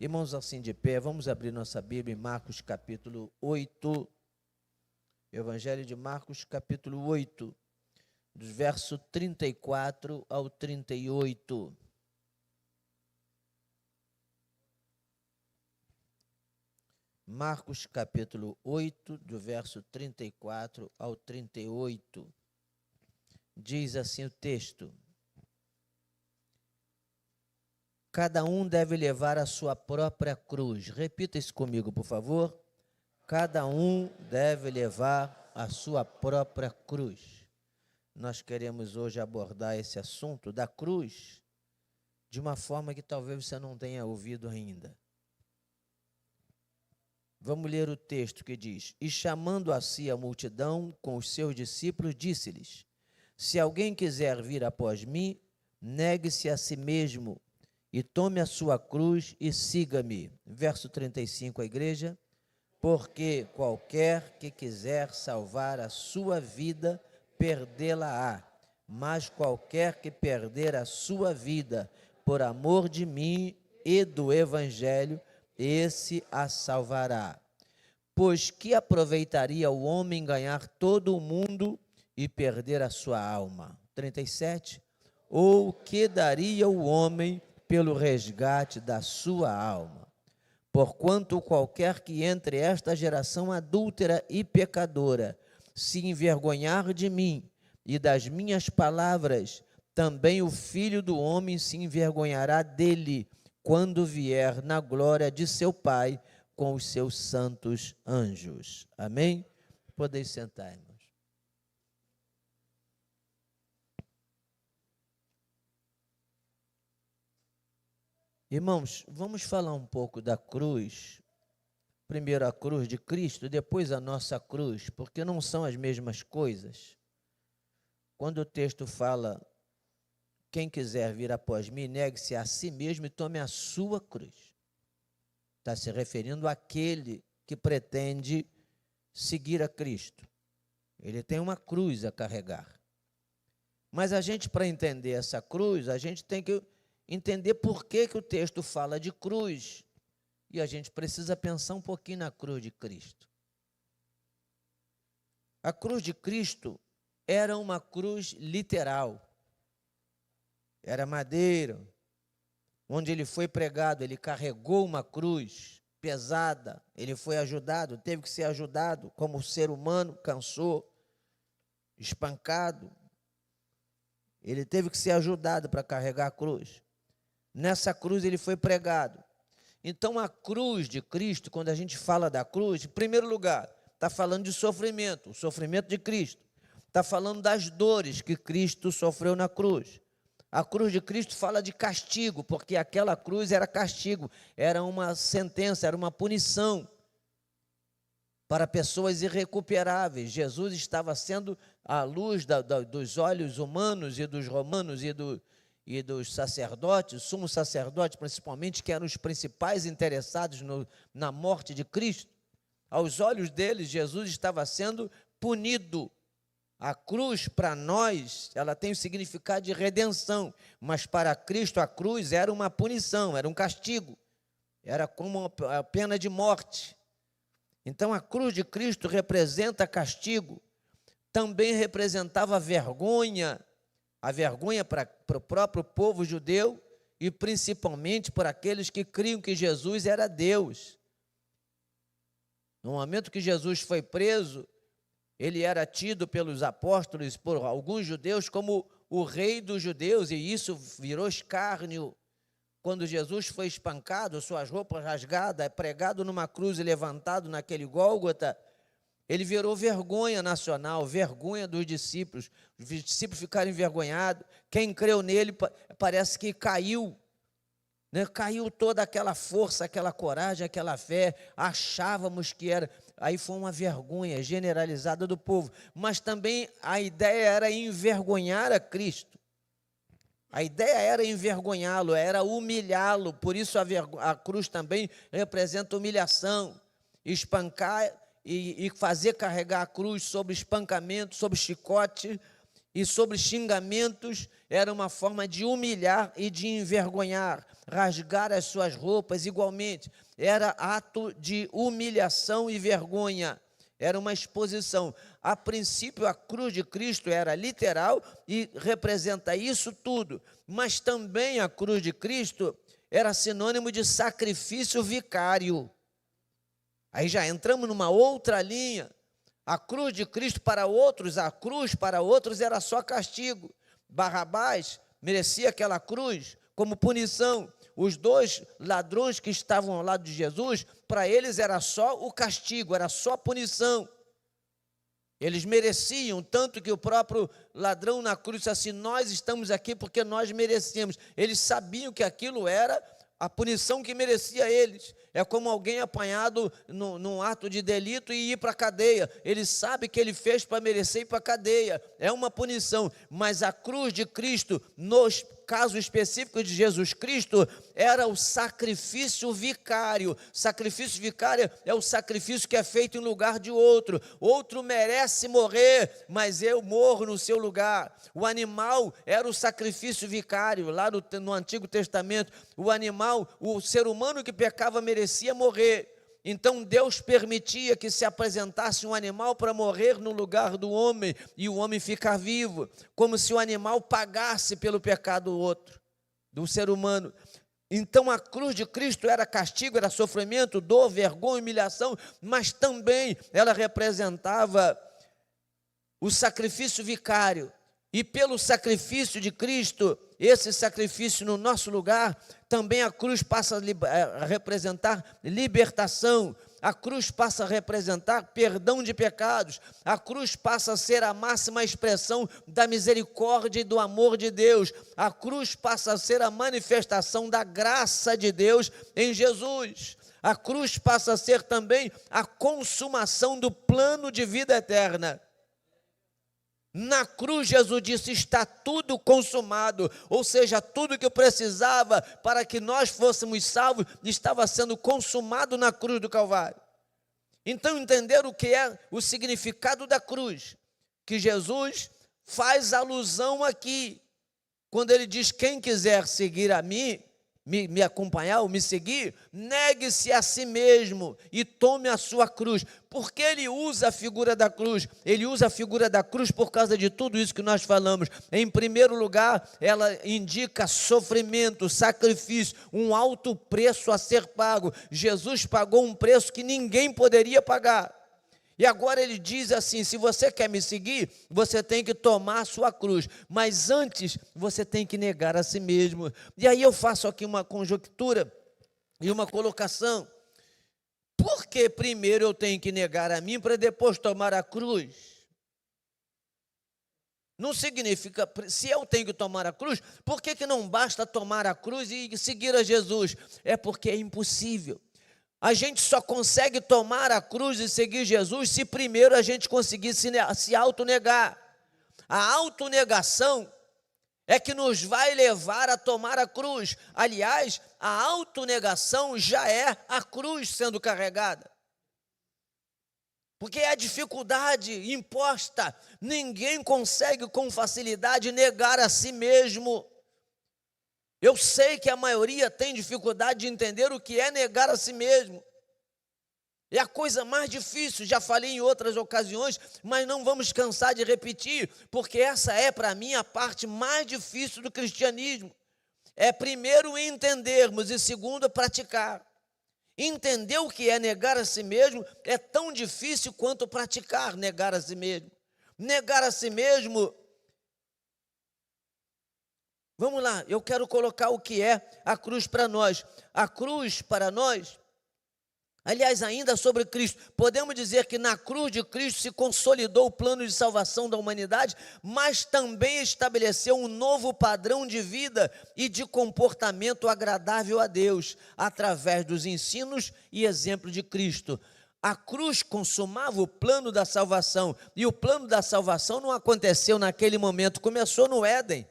Irmãos, assim de pé, vamos abrir nossa Bíblia em Marcos capítulo 8, Evangelho de Marcos capítulo 8, dos versos 34 ao 38. Marcos capítulo 8, do verso 34 ao 38. Diz assim o texto: cada um deve levar a sua própria cruz. Repita isso comigo, por favor. Cada um deve levar a sua própria cruz. Nós queremos hoje abordar esse assunto da cruz de uma forma que talvez você não tenha ouvido ainda. Vamos ler o texto que diz: e chamando a si a multidão com os seus discípulos, disse-lhes: se alguém quiser vir após mim, negue-se a si mesmo e tome a sua cruz e siga-me. Verso 35, a igreja: porque qualquer que quiser salvar a sua vida, perdê-la-á. Mas qualquer que perder a sua vida por amor de mim e do Evangelho, esse a salvará. Pois que aproveitaria o homem ganhar todo o mundo e perder a sua alma? 37. Ou que daria o homem pelo resgate da sua alma? Porquanto qualquer que entre esta geração adúltera e pecadora se envergonhar de mim e das minhas palavras, também o Filho do Homem se envergonhará dele, quando vier na glória de seu Pai com os seus santos anjos. Amém? Podeis sentar, irmãos. Irmãos, vamos falar um pouco da cruz. Primeiro a cruz de Cristo, depois a nossa cruz, porque não são as mesmas coisas. Quando o texto fala: quem quiser vir após mim, negue-se a si mesmo e tome a sua cruz. Está se referindo àquele que pretende seguir a Cristo. Ele tem uma cruz a carregar. Mas a gente, para entender essa cruz, a gente tem que entender por que o texto fala de cruz. E a gente precisa pensar um pouquinho na cruz de Cristo. A cruz de Cristo era uma cruz literal. Era madeira. Onde ele foi pregado, ele carregou uma cruz pesada. Ele foi ajudado, teve que ser ajudado, como ser humano, cansou, espancado. Ele teve que ser ajudado para carregar a cruz. Nessa cruz ele foi pregado. Então a cruz de Cristo, quando a gente fala da cruz, em primeiro lugar, está falando de sofrimento, o sofrimento de Cristo. Está falando das dores que Cristo sofreu na cruz. A cruz de Cristo fala de castigo, porque aquela cruz era castigo, era uma sentença, era uma punição para pessoas irrecuperáveis. Jesus estava sendo a luz dos olhos humanos e dos romanos e dos sacerdotes, sumos sacerdotes principalmente, que eram os principais interessados na morte de Cristo. Aos olhos deles, Jesus estava sendo punido. A cruz, para nós, ela tem o significado de redenção, mas para Cristo a cruz era uma punição, era um castigo, era como a pena de morte. Então a cruz de Cristo representa castigo, também representava vergonha, a vergonha para o próprio povo judeu e principalmente para aqueles que criam que Jesus era Deus. No momento que Jesus foi preso, ele era tido pelos apóstolos, por alguns judeus, como o rei dos judeus, e isso virou escárnio. Quando Jesus foi espancado, suas roupas rasgadas, pregado numa cruz e levantado naquele Gólgota, ele virou vergonha nacional, vergonha dos discípulos. Os discípulos ficaram envergonhados. Quem creu nele parece que caiu. Né? Caiu toda aquela força, aquela coragem, aquela fé. Achávamos que era... Aí foi uma vergonha generalizada do povo. Mas também a ideia era envergonhar a Cristo. A ideia era envergonhá-lo, era humilhá-lo. Por isso a cruz também representa humilhação. Espancar e fazer carregar a cruz sobre espancamento, sobre chicote. e sobre xingamentos era uma forma de humilhar e de envergonhar, rasgar as suas roupas igualmente. Era ato de humilhação e vergonha, era uma exposição. A princípio, a cruz de Cristo era literal e representa isso tudo, mas também a cruz de Cristo era sinônimo de sacrifício vicário. Aí já entramos numa outra linha. A cruz de Cristo para outros, a cruz para outros era só castigo. Barrabás merecia aquela cruz como punição. Os dois ladrões que estavam ao lado de Jesus, para eles era só o castigo, era só punição. Eles mereciam, tanto que o próprio ladrão na cruz disse assim: nós estamos aqui porque nós merecemos. Eles sabiam que aquilo era a punição que merecia eles. É como alguém apanhado num ato de delito e ir para a cadeia. Ele sabe que ele fez para merecer ir para a cadeia. É uma punição. Mas a cruz de Cristo, no caso específico de Jesus Cristo, era o sacrifício vicário. Sacrifício vicário é o sacrifício que é feito em lugar de outro. Outro merece morrer, mas eu morro no seu lugar. O animal era o sacrifício vicário. Lá no Antigo Testamento, o animal, o ser humano que pecava merecia morrer. Então Deus permitia que se apresentasse um animal para morrer no lugar do homem e o homem ficar vivo, como se o animal pagasse pelo pecado do outro, do ser humano. Então a cruz de Cristo era castigo, era sofrimento, dor, vergonha, humilhação, mas também ela representava o sacrifício vicário. E pelo sacrifício de Cristo, esse sacrifício no nosso lugar, também a cruz passa a representar libertação, a cruz passa a representar perdão de pecados, a cruz passa a ser a máxima expressão da misericórdia e do amor de Deus, a cruz passa a ser a manifestação da graça de Deus em Jesus. A cruz passa a ser também a consumação do plano de vida eterna. Na cruz, Jesus disse: está tudo consumado, ou seja, tudo que eu precisava para que nós fôssemos salvos estava sendo consumado na cruz do Calvário. Então, entender o que é o significado da cruz, que Jesus faz alusão aqui, quando ele diz: quem quiser seguir a mim, me acompanhar ou me seguir, negue-se a si mesmo e tome a sua cruz. Porque ele usa a figura da cruz? Ele usa a figura da cruz por causa de tudo isso que nós falamos. Em primeiro lugar, ela indica sofrimento, sacrifício, um alto preço a ser pago. Jesus pagou um preço que ninguém poderia pagar. E agora ele diz assim: se você quer me seguir, você tem que tomar a sua cruz, mas antes você tem que negar a si mesmo. E aí eu faço aqui uma conjectura e uma colocação: por que primeiro eu tenho que negar a mim para depois tomar a cruz? Não significa, se eu tenho que tomar a cruz, por que não basta tomar a cruz e seguir a Jesus? É porque é impossível. A gente só consegue tomar a cruz e seguir Jesus se primeiro a gente conseguir se autonegar. A autonegação é que nos vai levar a tomar a cruz. Aliás, a autonegação já é a cruz sendo carregada. Porque é a dificuldade imposta. Ninguém consegue com facilidade negar a si mesmo. Eu sei que a maioria tem dificuldade de entender o que é negar a si mesmo. É a coisa mais difícil, já falei em outras ocasiões, mas não vamos cansar de repetir, porque essa é para mim a parte mais difícil do cristianismo. É primeiro entendermos e segundo praticar. Entender o que é negar a si mesmo é tão difícil quanto praticar negar a si mesmo. Negar a si mesmo. Vamos lá, eu quero colocar o que é a cruz para nós. A cruz para nós, aliás, ainda sobre Cristo, podemos dizer que na cruz de Cristo se consolidou o plano de salvação da humanidade, mas também estabeleceu um novo padrão de vida e de comportamento agradável a Deus, através dos ensinos e exemplos de Cristo. A cruz consumava o plano da salvação, e o plano da salvação não aconteceu naquele momento, começou no Éden.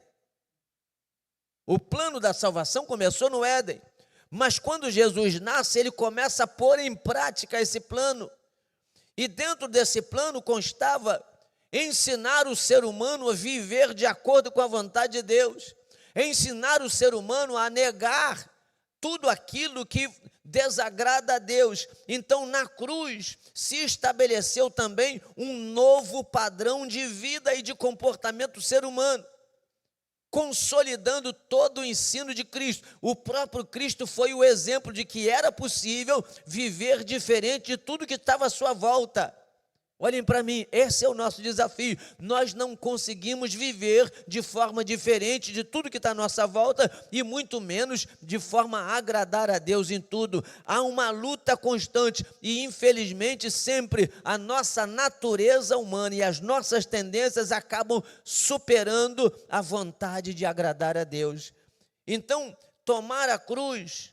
O plano da salvação começou no Éden, mas quando Jesus nasce, ele começa a pôr em prática esse plano, e dentro desse plano constava ensinar o ser humano a viver de acordo com a vontade de Deus, ensinar o ser humano a negar tudo aquilo que desagrada a Deus. Então, na cruz se estabeleceu também um novo padrão de vida e de comportamento do ser humano, consolidando todo o ensino de Cristo. O próprio Cristo foi o exemplo de que era possível viver diferente de tudo que estava à sua volta. Olhem para mim, esse é o nosso desafio. Nós não conseguimos viver de forma diferente de tudo que está à nossa volta e muito menos de forma a agradar a Deus em tudo. Há uma luta constante e, infelizmente, sempre a nossa natureza humana e as nossas tendências acabam superando a vontade de agradar a Deus. Então, tomar a cruz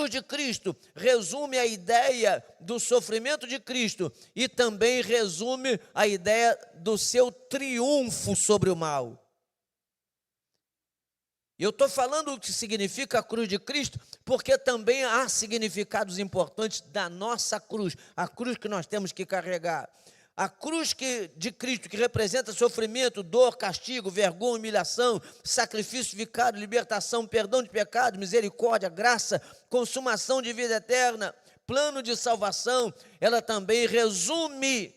de Cristo, resume a ideia do sofrimento de Cristo e também resume a ideia do seu triunfo sobre o mal. Eu estou falando o que significa a cruz de Cristo, porque também há significados importantes da nossa cruz, a cruz que nós temos que carregar. A cruz de Cristo, que representa sofrimento, dor, castigo, vergonha, humilhação, sacrifício vicário, libertação, perdão de pecado, misericórdia, graça, consumação de vida eterna, plano de salvação, ela também resume.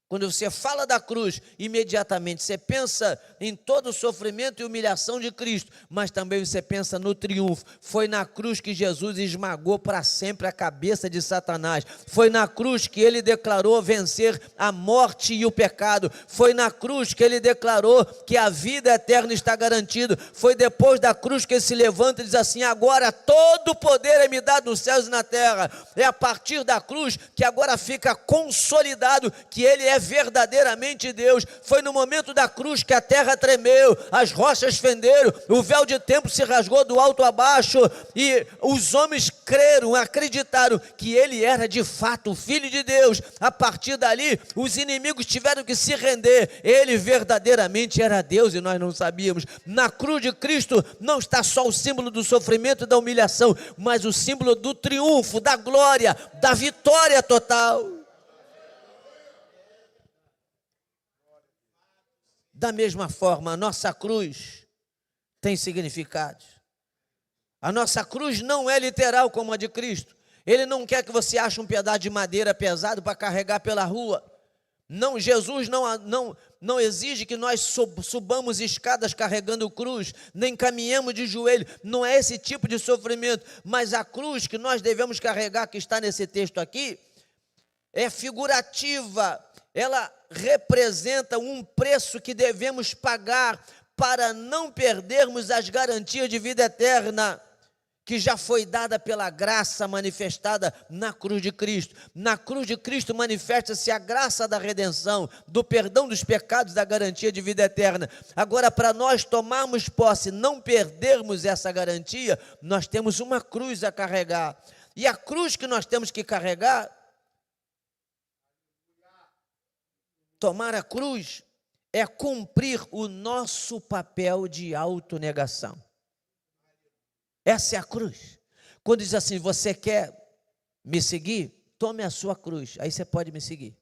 Quando você fala da cruz, imediatamente você pensa em todo o sofrimento e humilhação de Cristo, mas também você pensa no triunfo. Foi na cruz que Jesus esmagou para sempre a cabeça de Satanás. Foi na cruz que ele declarou vencer a morte e o pecado. Foi na cruz que ele declarou que a vida eterna está garantida. Foi depois da cruz que ele se levanta e diz assim: agora todo o poder é me dado nos céus e na terra. É a partir da cruz que agora fica consolidado que ele é verdadeiramente Deus. Foi no momento da cruz que a terra tremeu, as rochas fenderam, o véu de templo se rasgou do alto a baixo e os homens creram, acreditaram que ele era de fato o Filho de Deus. A partir dali, os inimigos tiveram que se render. Ele verdadeiramente era Deus e nós não sabíamos. Na cruz de Cristo não está só o símbolo do sofrimento e da humilhação, mas o símbolo do triunfo, da glória, da vitória total. Da mesma forma, a nossa cruz tem significados. A nossa cruz não é literal como a de Cristo. Ele não quer que você ache um pedaço de madeira pesado para carregar pela rua. Não, Jesus não exige que nós subamos escadas carregando cruz, nem caminhemos de joelho. Não é esse tipo de sofrimento. Mas a cruz que nós devemos carregar, que está nesse texto aqui, é figurativa. Ela representa um preço que devemos pagar para não perdermos as garantias de vida eterna que já foi dada pela graça manifestada na cruz de Cristo. Na cruz de Cristo manifesta-se a graça da redenção, do perdão dos pecados, da garantia de vida eterna. Agora, para nós tomarmos posse, não perdermos essa garantia, nós temos uma cruz a carregar. E a cruz que nós temos que carregar, tomar a cruz, é cumprir o nosso papel de autonegação. Essa é a cruz. Quando diz assim: você quer me seguir? Tome a sua cruz, aí você pode me seguir.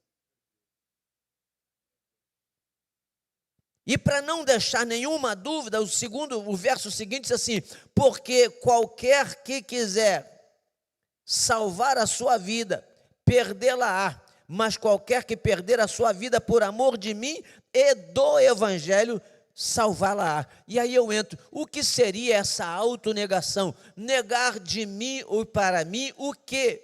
E para não deixar nenhuma dúvida, o verso seguinte diz assim: porque qualquer que quiser salvar a sua vida, perdê-la-á. Mas qualquer que perder a sua vida por amor de mim e do Evangelho, salvá-la. E aí eu entro, o que seria essa autonegação? Negar de mim ou para mim o quê?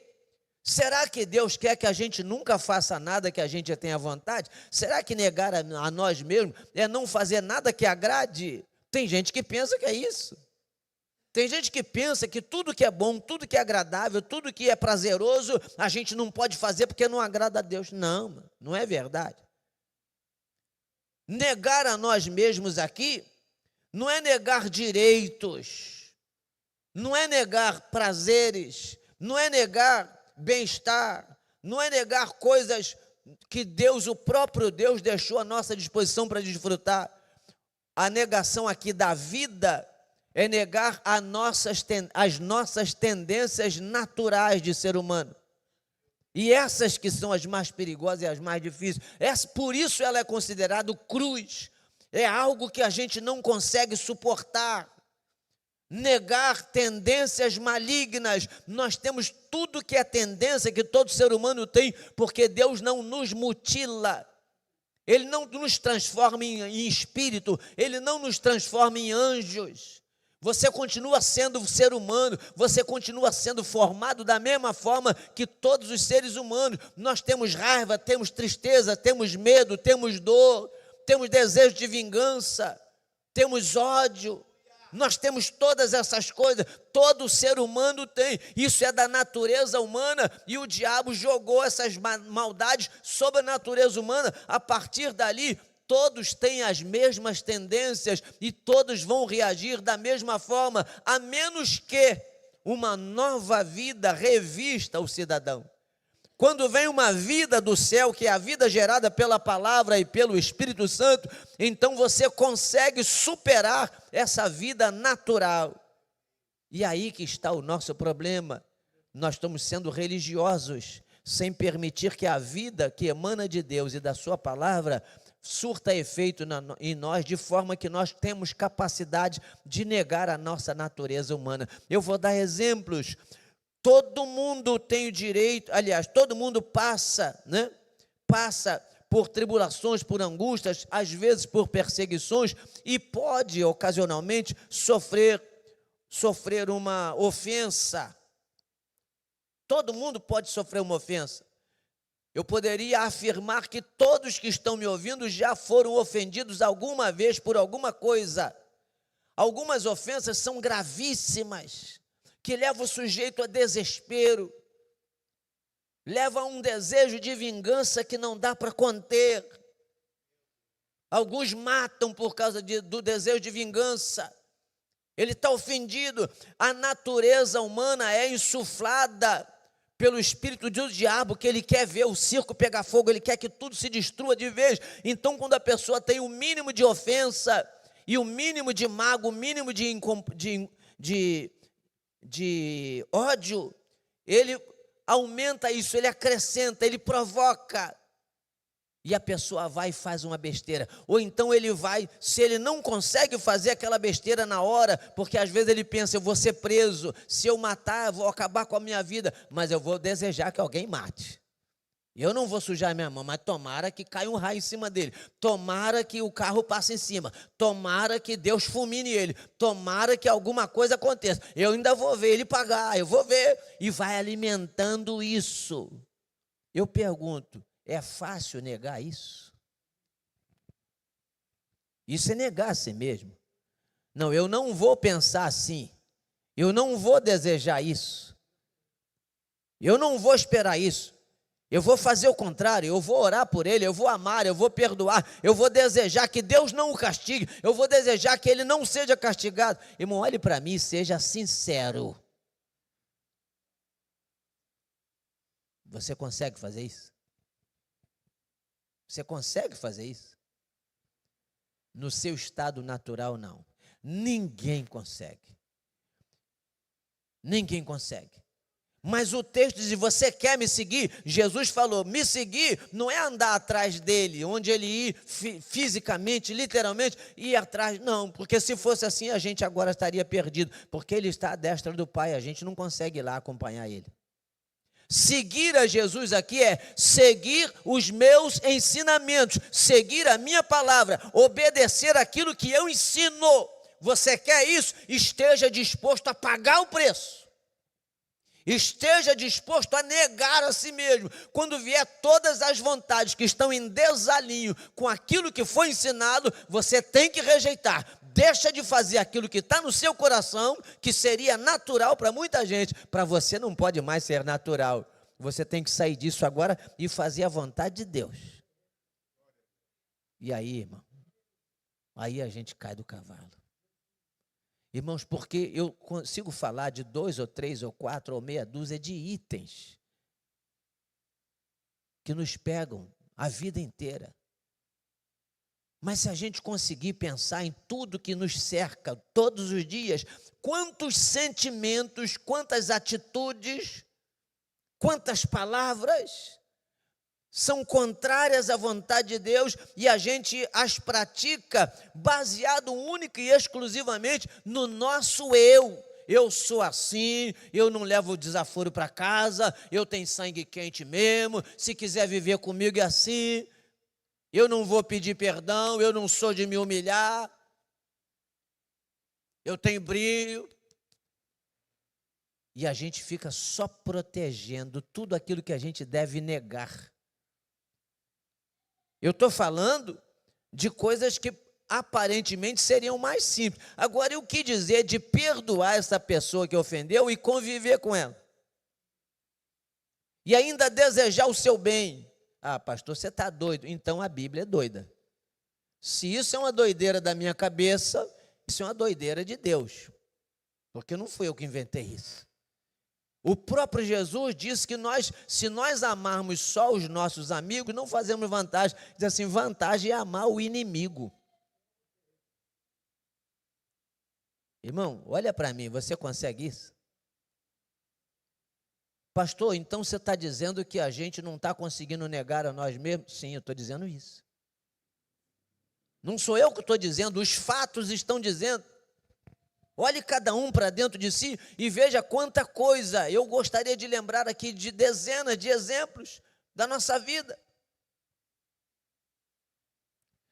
Será que Deus quer que a gente nunca faça nada que a gente tenha vontade? Será que negar a nós mesmos é não fazer nada que agrade? Tem gente que pensa que é isso. Tem gente que pensa que tudo que é bom, tudo que é agradável, tudo que é prazeroso, a gente não pode fazer porque não agrada a Deus. Não, não é verdade. Negar a nós mesmos aqui não é negar direitos, não é negar prazeres, não é negar bem-estar, não é negar coisas que Deus, o próprio Deus, deixou à nossa disposição para desfrutar. A negação aqui da vida é negar as nossas tendências naturais de ser humano. E essas que são as mais perigosas e as mais difíceis. Por isso ela é considerada cruz. É algo que a gente não consegue suportar. Negar tendências malignas. Nós temos tudo que é tendência que todo ser humano tem, porque Deus não nos mutila. Ele não nos transforma em espírito, Ele não nos transforma em anjos. Você continua sendo um ser humano, você continua sendo formado da mesma forma que todos os seres humanos. Nós temos raiva, temos tristeza, temos medo, temos dor, temos desejo de vingança, temos ódio. Nós temos todas essas coisas, todo ser humano tem, isso é da natureza humana, e o diabo jogou essas maldades sobre a natureza humana. A partir dali, todos têm as mesmas tendências e todos vão reagir da mesma forma, a menos que uma nova vida revista o cidadão. Quando vem uma vida do céu, que é a vida gerada pela palavra e pelo Espírito Santo, então você consegue superar essa vida natural. E aí que está o nosso problema. Nós estamos sendo religiosos, sem permitir que a vida que emana de Deus e da sua palavra surta efeito em nós, de forma que nós temos capacidade de negar a nossa natureza humana. Eu vou dar exemplos. Todo mundo tem o direito, aliás, todo mundo passa por tribulações, por angústias, às vezes por perseguições, e pode, ocasionalmente, sofrer uma ofensa. Todo mundo pode sofrer uma ofensa. Eu poderia afirmar que todos que estão me ouvindo já foram ofendidos alguma vez por alguma coisa. Algumas ofensas são gravíssimas, que leva o sujeito a desespero, leva a um desejo de vingança que não dá para conter. Alguns matam por causa do desejo de vingança. Ele está ofendido. A natureza humana é insuflada pelo espírito do diabo, que ele quer ver o circo pegar fogo, ele quer que tudo se destrua de vez. Então, quando a pessoa tem o mínimo de ofensa, e o mínimo de mágoa, o mínimo de ódio, ele aumenta isso, ele acrescenta, ele provoca, e a pessoa vai e faz uma besteira. Ou então ele vai, se ele não consegue fazer aquela besteira na hora, porque às vezes ele pensa, eu vou ser preso, se eu matar, eu vou acabar com a minha vida, mas eu vou desejar que alguém mate. Eu não vou sujar minha mão, mas tomara que caia um raio em cima dele, tomara que o carro passe em cima, tomara que Deus fulmine ele, tomara que alguma coisa aconteça, eu ainda vou ver ele pagar, eu vou ver, e vai alimentando isso. Eu pergunto, é fácil negar isso? Isso é negar a si mesmo. Não, eu não vou pensar assim, eu não vou desejar isso, eu não vou esperar isso. Eu vou fazer o contrário, eu vou orar por ele, eu vou amar, eu vou perdoar, eu vou desejar que Deus não o castigue, eu vou desejar que ele não seja castigado. Irmão, olhe para mim e seja sincero. Você consegue fazer isso? Você consegue fazer isso? No seu estado natural, não. Ninguém consegue. Ninguém consegue. Mas o texto diz, você quer me seguir? Jesus falou, me seguir não é andar atrás dele, onde ele ir fisicamente, literalmente, ir atrás, não, porque se fosse assim, a gente agora estaria perdido, porque ele está à destra do Pai, a gente não consegue ir lá acompanhar ele. Seguir a Jesus aqui é seguir os meus ensinamentos, seguir a minha palavra, obedecer aquilo que eu ensino. Você quer isso? Esteja disposto a pagar o preço. Esteja disposto a negar a si mesmo. Quando vier todas as vontades que estão em desalinho com aquilo que foi ensinado, você tem que rejeitar. Deixa de fazer aquilo que está no seu coração, que seria natural para muita gente. Para você não pode mais ser natural. Você tem que sair disso agora e fazer a vontade de Deus. E aí, irmão, aí a gente cai do cavalo. Irmãos, porque eu consigo falar de 2 ou 3 ou 4 ou meia dúzia de itens que nos pegam a vida inteira. Mas se a gente conseguir pensar em tudo que nos cerca todos os dias, quantos sentimentos, quantas atitudes, Quantas palavras são contrárias à vontade de Deus e a gente as pratica baseado única e exclusivamente no nosso eu. Eu sou assim, eu não levo desaforo para casa, eu tenho sangue quente mesmo, se quiser viver comigo é assim, eu não vou pedir perdão, eu não sou de me humilhar, eu tenho brilho. E a gente fica só protegendo tudo aquilo que a gente deve negar. Eu estou falando de coisas que aparentemente seriam mais simples. Agora, o que dizer de perdoar essa pessoa que ofendeu e conviver com ela? E ainda desejar o seu bem. Ah, pastor, você está doido. Então a Bíblia é doida. Se isso é uma doideira da minha cabeça, isso é uma doideira de Deus. Porque não fui eu que inventei isso. O próprio Jesus disse que se nós amarmos só os nossos amigos, não fazemos vantagem. Diz assim, vantagem é amar o inimigo. Irmão, olha para mim, você consegue isso? Pastor, então você está dizendo que a gente não está conseguindo negar a nós mesmos? Sim, eu estou dizendo isso. Não sou eu que estou dizendo, os fatos estão dizendo. Olhe cada um para dentro de si e veja quanta coisa. Eu gostaria de lembrar aqui de dezenas de exemplos da nossa vida.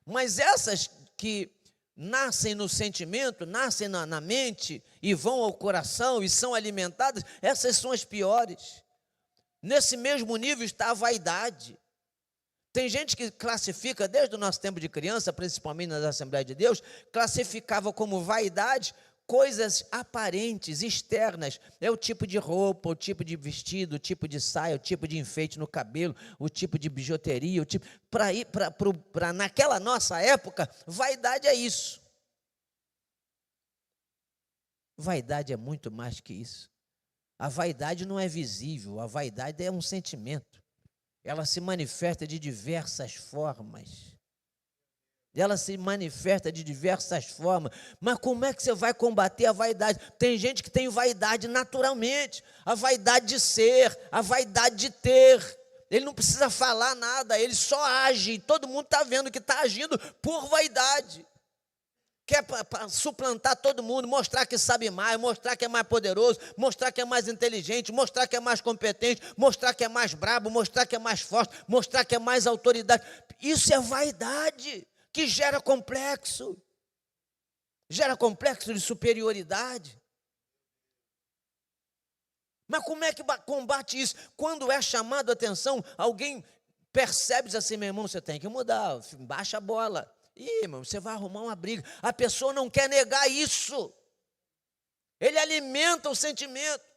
Mas essas que nascem no sentimento, nascem na mente e vão ao coração e são alimentadas, essas são as piores. Nesse mesmo nível está a vaidade. Tem gente que classifica, desde o nosso tempo de criança, principalmente nas Assembleias de Deus, classificava como vaidade coisas aparentes, externas. É o tipo de roupa, o tipo de vestido, o tipo de saia, o tipo de enfeite no cabelo, o tipo de bijuteria, para naquela nossa época, vaidade é isso. Vaidade é muito mais que isso. A vaidade não é visível, a vaidade é um sentimento. Ela se manifesta de diversas formas. Ela se manifesta de diversas formas. Mas como é que você vai combater a vaidade? Tem gente que tem vaidade naturalmente. A vaidade de ser, a vaidade de ter. Ele não precisa falar nada, ele só age. Todo mundo está vendo que está agindo por vaidade. Quer suplantar todo mundo, mostrar que sabe mais, mostrar que é mais poderoso, mostrar que é mais inteligente, mostrar que é mais competente, mostrar que é mais brabo, mostrar que é mais forte, mostrar que é mais autoridade. Isso é vaidade que gera complexo de superioridade. Mas como é que combate isso? Quando é chamado a atenção, alguém percebe assim, meu irmão, você tem que mudar, baixa a bola. Ih, irmão, você vai arrumar uma briga. A pessoa não quer negar isso. Ele alimenta o sentimento.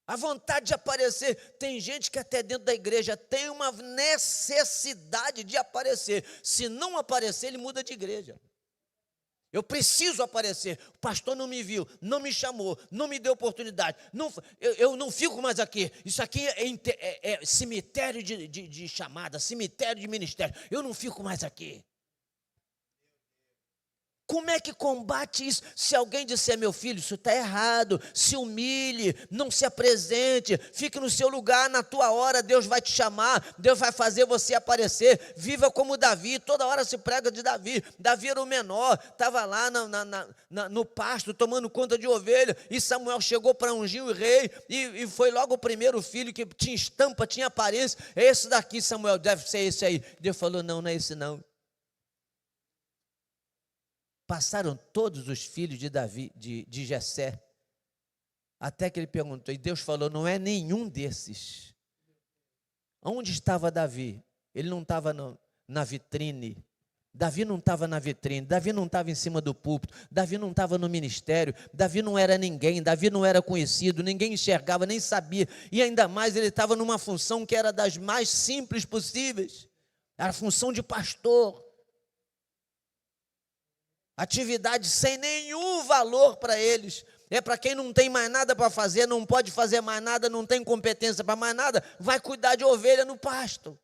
A vontade de aparecer. Tem gente que até dentro da igreja tem uma necessidade de aparecer. Se não aparecer, ele muda de igreja. Eu preciso aparecer. O pastor não me viu, não me chamou, não me deu oportunidade. Eu não fico mais aqui. Isso aqui é cemitério de chamada, cemitério de ministério. Eu não fico mais aqui. Como é que combate isso? Se alguém disser, meu filho, isso está errado, se humilhe, não se apresente, fique no seu lugar, na tua hora, Deus vai te chamar, Deus vai fazer você aparecer, viva como Davi, toda hora se prega de Davi. Davi era o menor, estava lá no pasto, tomando conta de ovelha, e Samuel chegou para ungir o rei, e foi logo o primeiro filho que tinha estampa, tinha aparência, é esse daqui, Samuel, deve ser esse aí. Deus falou, não é esse não. Passaram todos os filhos de Davi, de Jessé, até que ele perguntou, e Deus falou, não é nenhum desses. Onde estava Davi? Ele não estava na vitrine. Davi não estava na vitrine, Davi não estava em cima do púlpito, Davi não estava no ministério, Davi não era ninguém, Davi não era conhecido, ninguém enxergava, nem sabia, e ainda mais ele estava numa função que era das mais simples possíveis, era a função de pastor. Atividade sem nenhum valor para eles. É para quem não tem mais nada para fazer, não pode fazer mais nada, não tem competência para mais nada, vai cuidar de ovelha no pasto.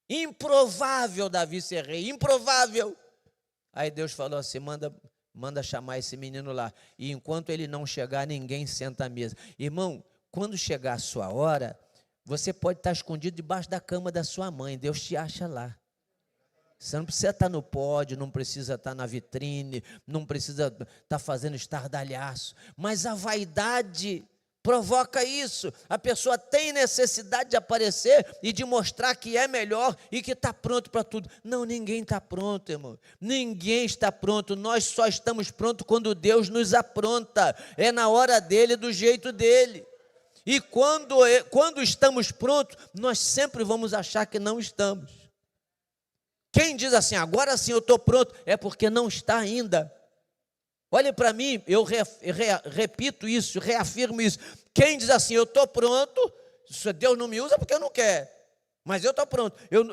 Improvável Davi ser rei, improvável. Aí Deus falou assim, manda chamar esse menino lá. E enquanto ele não chegar, ninguém senta à mesa. Irmão, quando chegar a sua hora, você pode estar escondido debaixo da cama da sua mãe, Deus te acha lá. Você não precisa estar no pódio, não precisa estar na vitrine, não precisa estar fazendo estardalhaço, mas a vaidade provoca isso. A pessoa tem necessidade de aparecer e de mostrar que é melhor e que está pronto para tudo. Não, ninguém está pronto, irmão. Ninguém está pronto. Nós só estamos prontos quando Deus nos apronta. É na hora dele, do jeito dele. E quando estamos prontos, nós sempre vamos achar que não estamos. Quem diz assim, agora sim eu estou pronto, é porque não está ainda. Olhe para mim, eu repito isso, reafirmo isso. Quem diz assim, eu estou pronto, Deus não me usa porque eu não quero, mas eu estou pronto. Eu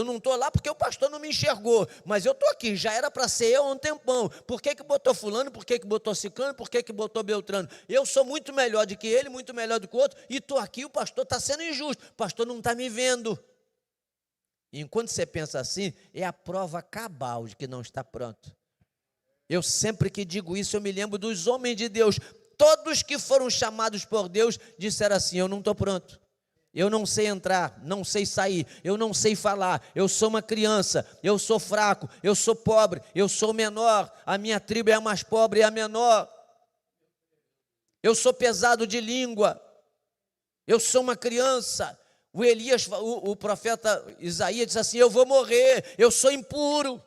não estou lá porque o pastor não me enxergou, mas eu estou aqui, já era para ser eu há um tempão. Por que botou fulano, por que botou ciclano, por que botou beltrano? Eu sou muito melhor do que ele, muito melhor do que o outro, e estou aqui, o pastor está sendo injusto, o pastor não está me vendo. E enquanto você pensa assim, é a prova cabal de que não está pronto. Eu sempre que digo isso, eu me lembro dos homens de Deus. Todos que foram chamados por Deus disseram assim, eu não estou pronto. Eu não sei entrar, não sei sair, eu não sei falar, eu sou uma criança, eu sou fraco, eu sou pobre, eu sou menor, a minha tribo é a mais pobre e a menor. Eu sou pesado de língua, eu sou uma criança. O profeta Isaías disse assim, eu vou morrer, eu sou impuro.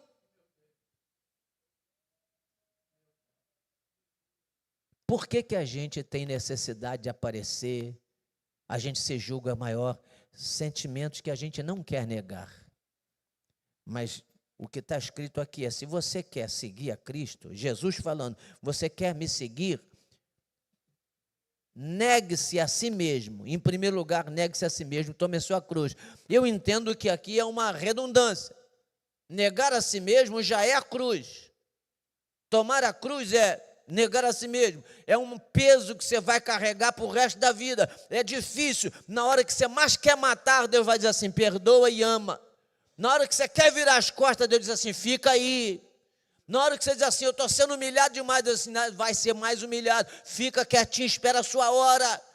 Por que a gente tem necessidade de aparecer? A gente se julga maior, sentimentos que a gente não quer negar. Mas o que está escrito aqui é, se você quer seguir a Cristo, Jesus falando, você quer me seguir, negue-se a si mesmo. Em primeiro lugar, negue-se a si mesmo, tome a sua cruz. Eu entendo que aqui é uma redundância. Negar a si mesmo já é a cruz. Tomar a cruz é negar a si mesmo, é um peso que você vai carregar para o resto da vida, é difícil. Na hora que você mais quer matar, Deus vai dizer assim, perdoa e ama. Na hora que você quer virar as costas, Deus diz assim, fica aí. Na hora que você diz assim, eu estou sendo humilhado demais, Deus diz assim, vai ser mais humilhado, fica quietinho, espera a sua hora.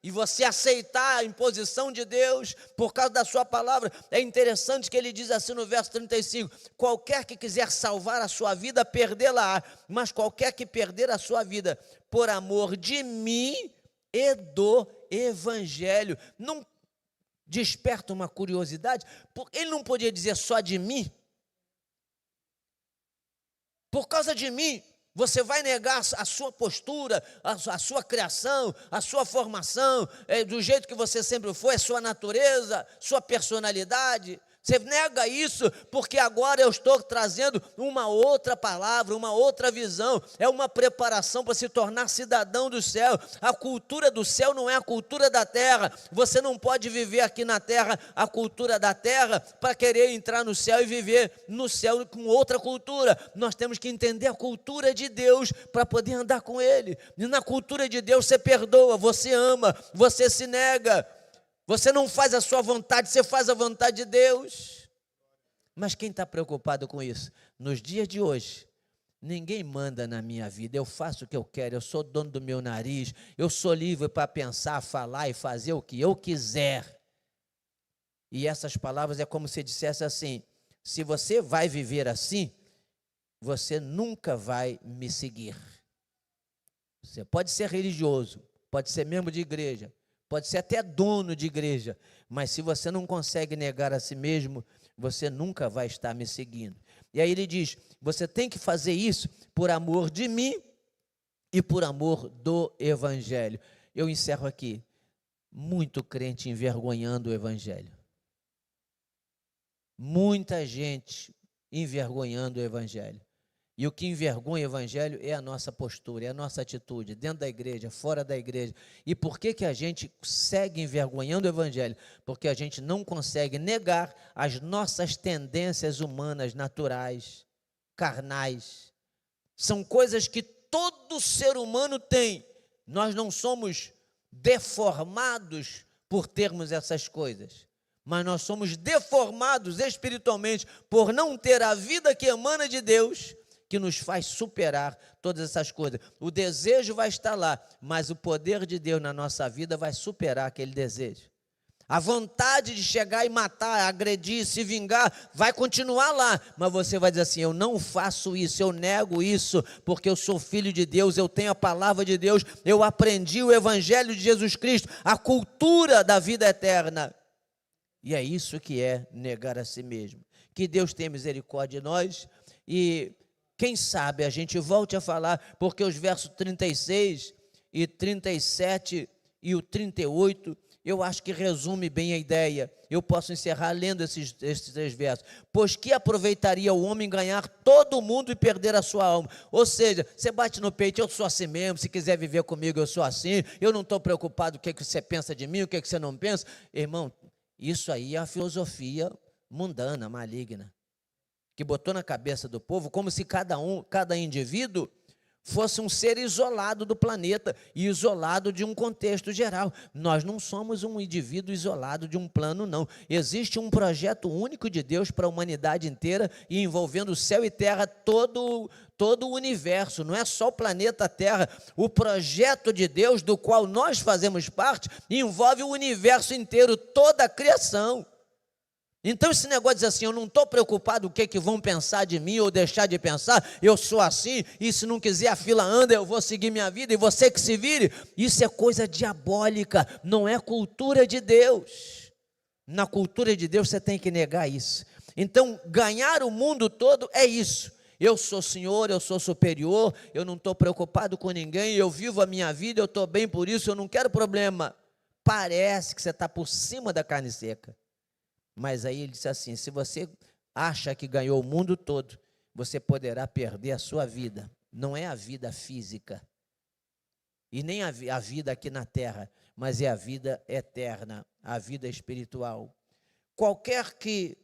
E você aceitar a imposição de Deus por causa da sua palavra. É interessante que ele diz assim no verso 35, qualquer que quiser salvar a sua vida, perdê-la-á, mas qualquer que perder a sua vida por amor de mim e do evangelho. Não desperta uma curiosidade? Ele não podia dizer só de mim? Por causa de mim, você vai negar a sua postura, a sua criação, a sua formação, do jeito que você sempre foi, a sua natureza, sua personalidade. Você nega isso porque agora eu estou trazendo uma outra palavra, uma outra visão. É uma preparação para se tornar cidadão do céu. A cultura do céu não é a cultura da terra. Você não pode viver aqui na terra a cultura da terra para querer entrar no céu e viver no céu com outra cultura. Nós temos que entender a cultura de Deus para poder andar com Ele. E na cultura de Deus você perdoa, você ama, você se nega. Você não faz a sua vontade, você faz a vontade de Deus. Mas quem está preocupado com isso? Nos dias de hoje, ninguém manda na minha vida, eu faço o que eu quero, eu sou dono do meu nariz, eu sou livre para pensar, falar e fazer o que eu quiser. E essas palavras é como se dissesse assim, se você vai viver assim, você nunca vai me seguir. Você pode ser religioso, pode ser membro de igreja, pode ser até dono de igreja, mas se você não consegue negar a si mesmo, você nunca vai estar me seguindo. E aí ele diz, você tem que fazer isso por amor de mim e por amor do evangelho. Eu encerro aqui, muito crente envergonhando o evangelho. Muita gente envergonhando o evangelho. E o que envergonha o evangelho é a nossa postura, é a nossa atitude, dentro da igreja, fora da igreja. E por que a gente segue envergonhando o evangelho? Porque a gente não consegue negar as nossas tendências humanas, naturais, carnais. São coisas que todo ser humano tem. Nós não somos deformados por termos essas coisas, mas nós somos deformados espiritualmente por não ter a vida que emana de Deus, que nos faz superar todas essas coisas. O desejo vai estar lá, mas o poder de Deus na nossa vida vai superar aquele desejo. A vontade de chegar e matar, agredir, se vingar, vai continuar lá, mas você vai dizer assim: eu não faço isso, eu nego isso, porque eu sou filho de Deus, eu tenho a palavra de Deus, eu aprendi o evangelho de Jesus Cristo, a cultura da vida eterna. E é isso que é negar a si mesmo. Que Deus tenha misericórdia de nós, e quem sabe a gente volte a falar, porque os versos 36 e 37 e o 38, eu acho que resume bem a ideia. Eu posso encerrar lendo esses 3 versos. Pois que aproveitaria o homem ganhar todo o mundo e perder a sua alma? Ou seja, você bate no peito: eu sou assim mesmo, se quiser viver comigo eu sou assim, eu não estou preocupado com o que você pensa de mim, o que você não pensa. Irmão, isso aí é a filosofia mundana, maligna, que botou na cabeça do povo como se cada indivíduo fosse um ser isolado do planeta e isolado de um contexto geral. Nós não somos um indivíduo isolado de um plano, não. Existe um projeto único de Deus para a humanidade inteira, e envolvendo céu e terra, todo o universo, não é só o planeta Terra. O projeto de Deus, do qual nós fazemos parte, envolve o universo inteiro, toda a criação. Então esse negócio de dizer assim: eu não estou preocupado com o que vão pensar de mim ou deixar de pensar, eu sou assim, e se não quiser a fila anda, eu vou seguir minha vida e você que se vire, isso é coisa diabólica, não é cultura de Deus. Na cultura de Deus você tem que negar isso. Então ganhar o mundo todo é isso: eu sou senhor, eu sou superior, eu não estou preocupado com ninguém, eu vivo a minha vida, eu estou bem por isso, eu não quero problema. Parece que você está por cima da carne seca. Mas aí ele disse assim: se você acha que ganhou o mundo todo, você poderá perder a sua vida. Não é a vida física, e nem a vida aqui na terra, mas é a vida eterna, a vida espiritual. Qualquer que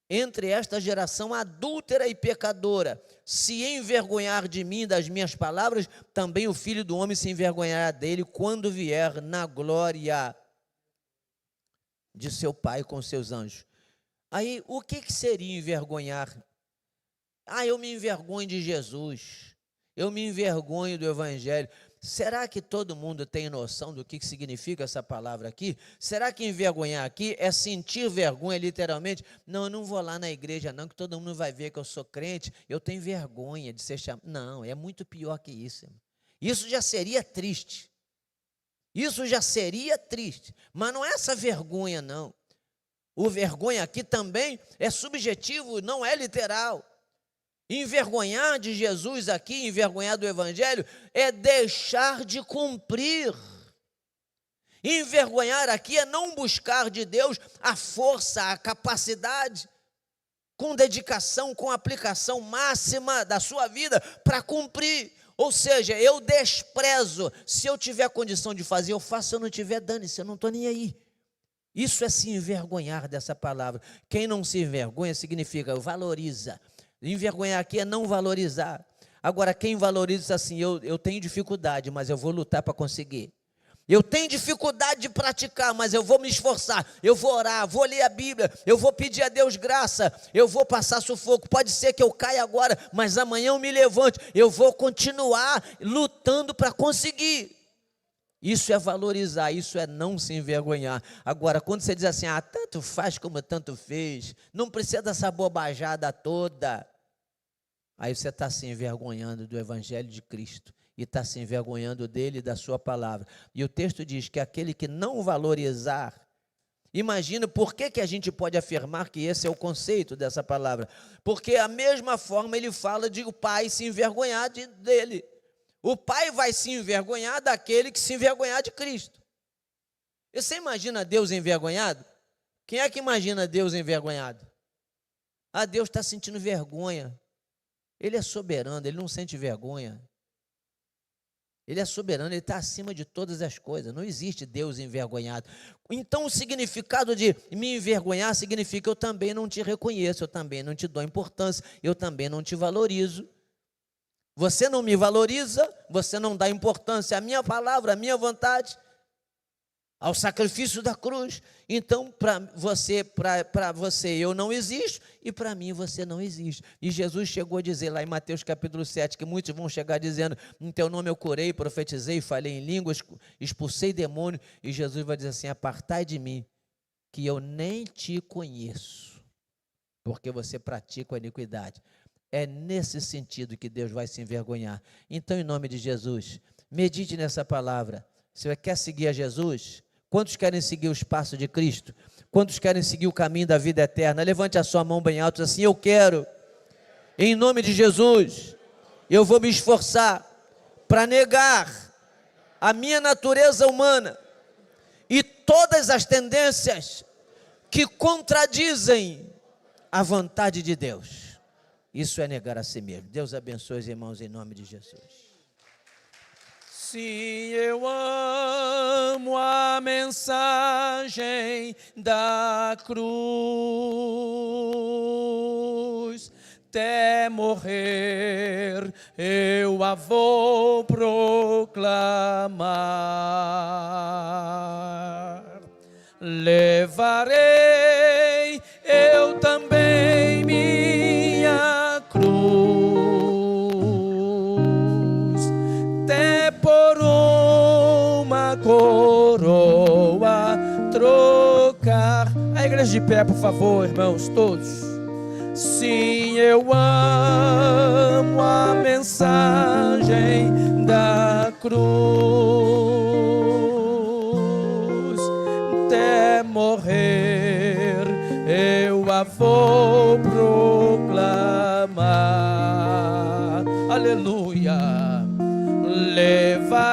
entre esta geração adúltera e pecadora se envergonhar de mim, das minhas palavras, também o Filho do Homem se envergonhará dele quando vier na glória de seu Pai com seus anjos. Aí, o que seria envergonhar? Eu me envergonho de Jesus, eu me envergonho do Evangelho. Será que todo mundo tem noção do que significa essa palavra aqui? Será que envergonhar aqui é sentir vergonha literalmente? Não, eu não vou lá na igreja não, que todo mundo vai ver que eu sou crente, eu tenho vergonha de ser chamado. Não, é muito pior que isso. Isso já seria triste. Isso já seria triste, mas não é essa vergonha, não. O vergonha aqui também é subjetivo, não é literal. Envergonhar de Jesus aqui, envergonhar do Evangelho, é deixar de cumprir. Envergonhar aqui é não buscar de Deus a força, a capacidade, com dedicação, com aplicação máxima da sua vida para cumprir. Ou seja, eu desprezo. Se eu tiver condição de fazer, eu faço. Se eu não tiver, dane-se, eu não estou nem aí. Isso é se envergonhar dessa palavra. Quem não se envergonha significa valoriza. Envergonhar aqui é não valorizar. Agora, quem valoriza assim: eu tenho dificuldade, mas eu vou lutar para conseguir. Eu tenho dificuldade de praticar, mas eu vou me esforçar, eu vou orar, vou ler a Bíblia, eu vou pedir a Deus graça, eu vou passar sufoco, pode ser que eu caia agora, mas amanhã eu me levante, eu vou continuar lutando para conseguir. Isso é valorizar, isso é não se envergonhar. Agora, quando você diz assim: tanto faz como tanto fez, não precisa dessa bobajada toda, aí você está se envergonhando do Evangelho de Cristo. E está se envergonhando dele e da sua palavra. E o texto diz que aquele que não valorizar, imagina por que a gente pode afirmar que esse é o conceito dessa palavra. Porque a mesma forma ele fala de o pai se envergonhar dele. O pai vai se envergonhar daquele que se envergonhar de Cristo. E você imagina Deus envergonhado? Quem é que imagina Deus envergonhado? Deus está sentindo vergonha. Ele é soberano, ele não sente vergonha. Ele é soberano, ele está acima de todas as coisas. Não existe Deus envergonhado. Então o significado de me envergonhar significa: eu também não te reconheço, eu também não te dou importância, eu também não te valorizo. Você não me valoriza, você não dá importância à minha palavra, à minha vontade. ao sacrifício da cruz. Então, para você eu não existo, e para mim você não existe. E Jesus chegou a dizer lá em Mateus capítulo 7, que muitos vão chegar dizendo: em teu nome eu curei, profetizei, falei em línguas, expulsei demônio, e Jesus vai dizer assim: apartai de mim, que eu nem te conheço, porque você pratica a iniquidade. É nesse sentido que Deus vai se envergonhar. Então, em nome de Jesus, medite nessa palavra. Você quer seguir a Jesus? Quantos querem seguir os passos de Cristo? Quantos querem seguir o caminho da vida eterna? Levante a sua mão bem alto, assim: eu quero. Em nome de Jesus, eu vou me esforçar para negar a minha natureza humana e todas as tendências que contradizem a vontade de Deus. Isso é negar a si mesmo. Deus abençoe os irmãos em nome de Jesus. Sim, eu amo a mensagem da cruz. Até morrer eu a vou proclamar. Levarei eu também minha cruz, até por uma coroa trocar. A igreja de pé, por favor, irmãos, todos. Sim, eu amo a mensagem da cruz, até morrer eu a vou proclamar. Aleluia. Levar